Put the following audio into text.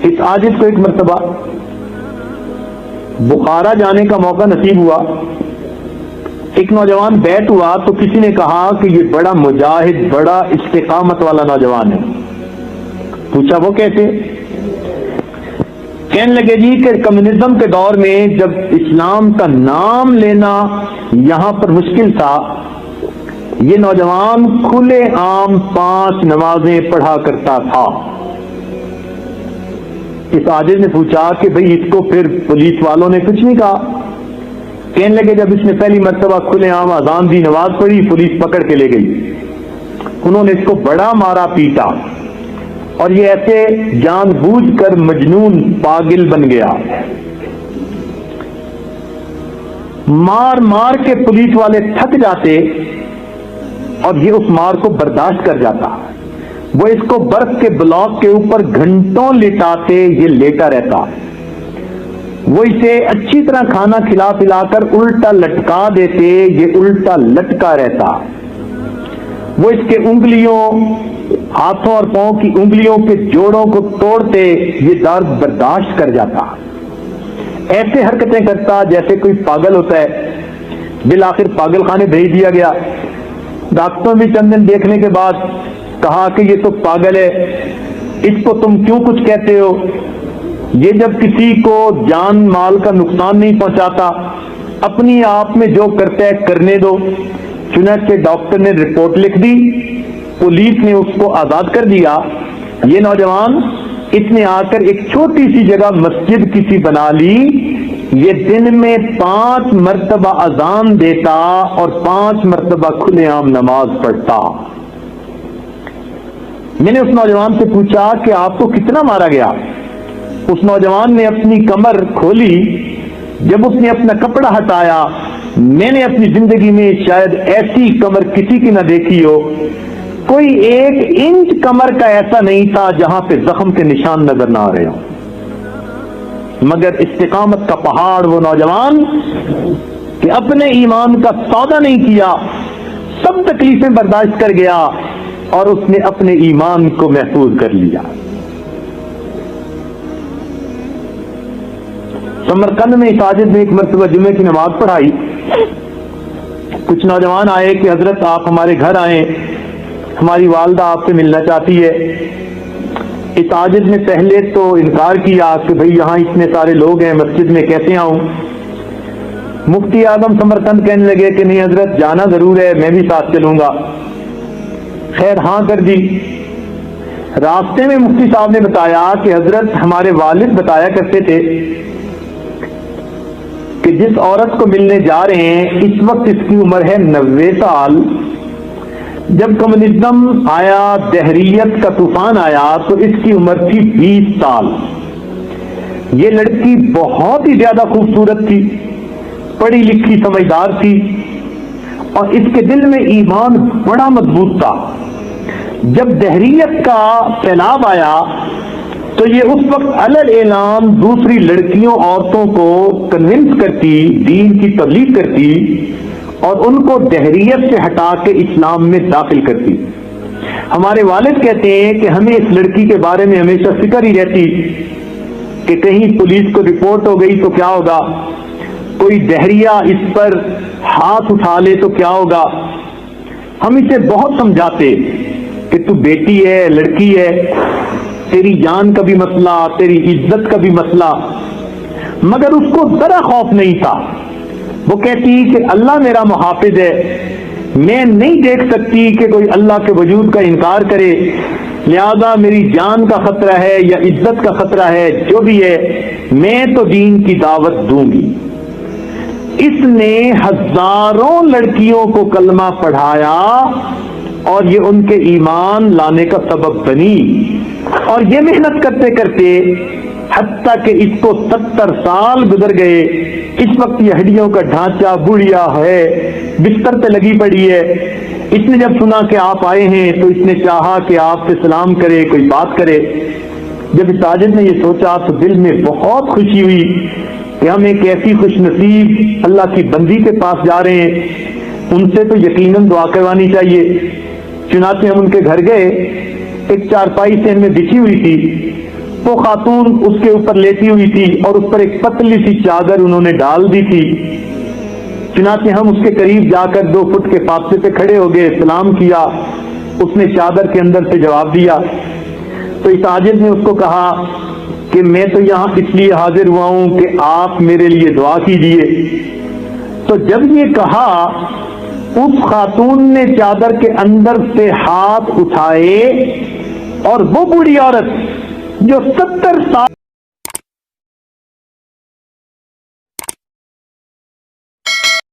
اس عاجز کو ایک مرتبہ بخارا جانے کا موقع نصیب ہوا. ایک نوجوان بیٹھ ہوا تو کسی نے کہا کہ یہ بڑا مجاہد، بڑا استقامت والا نوجوان ہے. پوچھا وہ کیسے؟ کہنے لگے جی کہ کمیونزم کے دور میں جب اسلام کا نام لینا یہاں پر مشکل تھا، یہ نوجوان کھلے عام 5 نمازیں پڑھا کرتا تھا. اس عاجز نے پوچھا کہ بھئی اس کو پھر پولیس والوں نے کچھ نہیں کہا؟ کہنے لگے جب اس نے پہلی مرتبہ کھلے عام اذان دی، نماز پڑھی، پولیس پکڑ کے لے گئی. انہوں نے اس کو بڑا مارا پیٹا اور یہ ایسے جان بوجھ کر مجنون پاگل بن گیا. مار مار کے پولیس والے تھک جاتے اور یہ اس مار کو برداشت کر جاتا. وہ اس کو برف کے بلاک کے اوپر گھنٹوں لٹاتے، یہ لیٹا رہتا. وہ اسے اچھی طرح کھانا کھلا پلا کر الٹا لٹکا دیتے، یہ الٹا لٹکا رہتا. وہ اس کے انگلیوں، ہاتھوں اور پاؤں کی انگلیوں کے جوڑوں کو توڑتے، یہ درد برداشت کر جاتا. ایسے حرکتیں کرتا جیسے کوئی پاگل ہوتا ہے. بالآخر پاگل خانے بھیج دیا گیا. ڈاکٹروں بھی چند دن دیکھنے کے بعد کہا کہ یہ تو پاگل ہے، اس کو تم کیوں کچھ کہتے ہو؟ یہ جب کسی کو جان مال کا نقصان نہیں پہنچاتا، اپنی آپ میں جو کرتا ہے کرنے دو. چنانچہ ڈاکٹر نے رپورٹ لکھ دی، پولیس نے اس کو آزاد کر دیا. یہ نوجوان اس نے آ کر ایک چھوٹی سی جگہ مسجد کسی بنا لی. یہ دن میں 5 مرتبہ اذان دیتا اور 5 مرتبہ کھلے عام نماز پڑھتا. میں نے اس نوجوان سے پوچھا کہ آپ کو کتنا مارا گیا؟ اس نوجوان نے اپنی کمر کھولی. جب اس نے اپنا کپڑا ہٹایا، میں نے اپنی زندگی میں شاید ایسی کمر کسی کی نہ دیکھی ہو. کوئی 1 انچ کمر کا ایسا نہیں تھا جہاں پہ زخم کے نشان نظر نہ آ رہے ہوں. مگر استقامت کا پہاڑ وہ نوجوان کہ اپنے ایمان کا سودا نہیں کیا، سب تکلیفیں برداشت کر گیا اور اس نے اپنے ایمان کو محفوظ کر لیا. سمرقند میں اس عاجز نے ایک مرتبہ جمعے کی نماز پڑھائی. کچھ نوجوان آئے کہ حضرت آپ ہمارے گھر آئیں، ہماری والدہ آپ سے ملنا چاہتی ہے. اس عاجز نے پہلے تو انکار کیا کہ بھئی یہاں اتنے سارے لوگ ہیں، مسجد میں کیسے آؤں؟ مفتی اعظم سمرقند کہنے لگے کہ نہیں حضرت جانا ضرور ہے، میں بھی ساتھ چلوں گا. خیر ہاں کر دی. راستے میں مفتی صاحب نے بتایا کہ حضرت ہمارے والد بتایا کرتے تھے کہ جس عورت کو ملنے جا رہے ہیں اس وقت اس کی عمر ہے 90 سال. جب کمیونزم آیا، دہریت کا طوفان آیا تو اس کی عمر تھی 20 سال. یہ لڑکی بہت ہی زیادہ خوبصورت تھی، پڑھی لکھی سمجھدار تھی اور اس کے دل میں ایمان بڑا مضبوط تھا. جب دہریت کا سیلاب آیا تو یہ اس وقت علل اعلان دوسری لڑکیوں عورتوں کو کنونس کرتی، دین کی تبلیغ کرتی اور ان کو دہریت سے ہٹا کے اسلام میں داخل کرتی. ہمارے والد کہتے ہیں کہ ہمیں اس لڑکی کے بارے میں ہمیشہ فکر ہی رہتی کہ کہیں پولیس کو رپورٹ ہو گئی تو کیا ہوگا، کوئی دہریہ اس پر ہاتھ اٹھا لے تو کیا ہوگا. ہم اسے بہت سمجھاتے کہ تو بیٹی ہے، لڑکی ہے، تیری جان کا بھی مسئلہ، تیری عزت کا بھی مسئلہ، مگر اس کو ذرا خوف نہیں تھا. وہ کہتی کہ اللہ میرا محافظ ہے، میں نہیں دیکھ سکتی کہ کوئی اللہ کے وجود کا انکار کرے، لہذا میری جان کا خطرہ ہے یا عزت کا خطرہ ہے، جو بھی ہے میں تو دین کی دعوت دوں گی. اس نے ہزاروں لڑکیوں کو کلمہ پڑھایا اور یہ ان کے ایمان لانے کا سبب بنی. اور یہ محنت کرتے کرتے حتیٰ کہ اس کو 70 سال گزر گئے. اس وقت یہ ہڈیوں کا ڈھانچہ بڑھیا ہے، بستر پہ لگی پڑی ہے. اس نے جب سنا کہ آپ آئے ہیں تو اس نے چاہا کہ آپ سے سلام کرے، کوئی بات کرے. جب اس ساجد نے یہ سوچا تو دل میں بہت خوشی ہوئی کہ ہم ایک ایسی خوش نصیب اللہ کی بندی کے پاس جا رہے ہیں، ان سے تو یقیناً دعا کروانی چاہیے. چنانچہ ہم ان کے گھر گئے. ایک چارپائی سے ان میں بچھی ہوئی تھی، وہ خاتون اس کے اوپر لیٹی ہوئی تھی اور اس پر ایک پتلی سی چادر انہوں نے ڈال دی تھی۔ چنانچہ ہم اس کے قریب جا کر 2 فٹ کے فاصلے پہ کھڑے ہو گئے، سلام کیا، اس نے چادر کے اندر سے جواب دیا۔ تو اس عاجز نے اس کو کہا کہ میں تو یہاں اس لیے حاضر ہوا ہوں کہ آپ میرے لیے دعا کیجیے۔ تو جب یہ کہا، اس خاتون نے چادر کے اندر سے ہاتھ اٹھائے اور وہ بوڑھی عورت جو 70 سال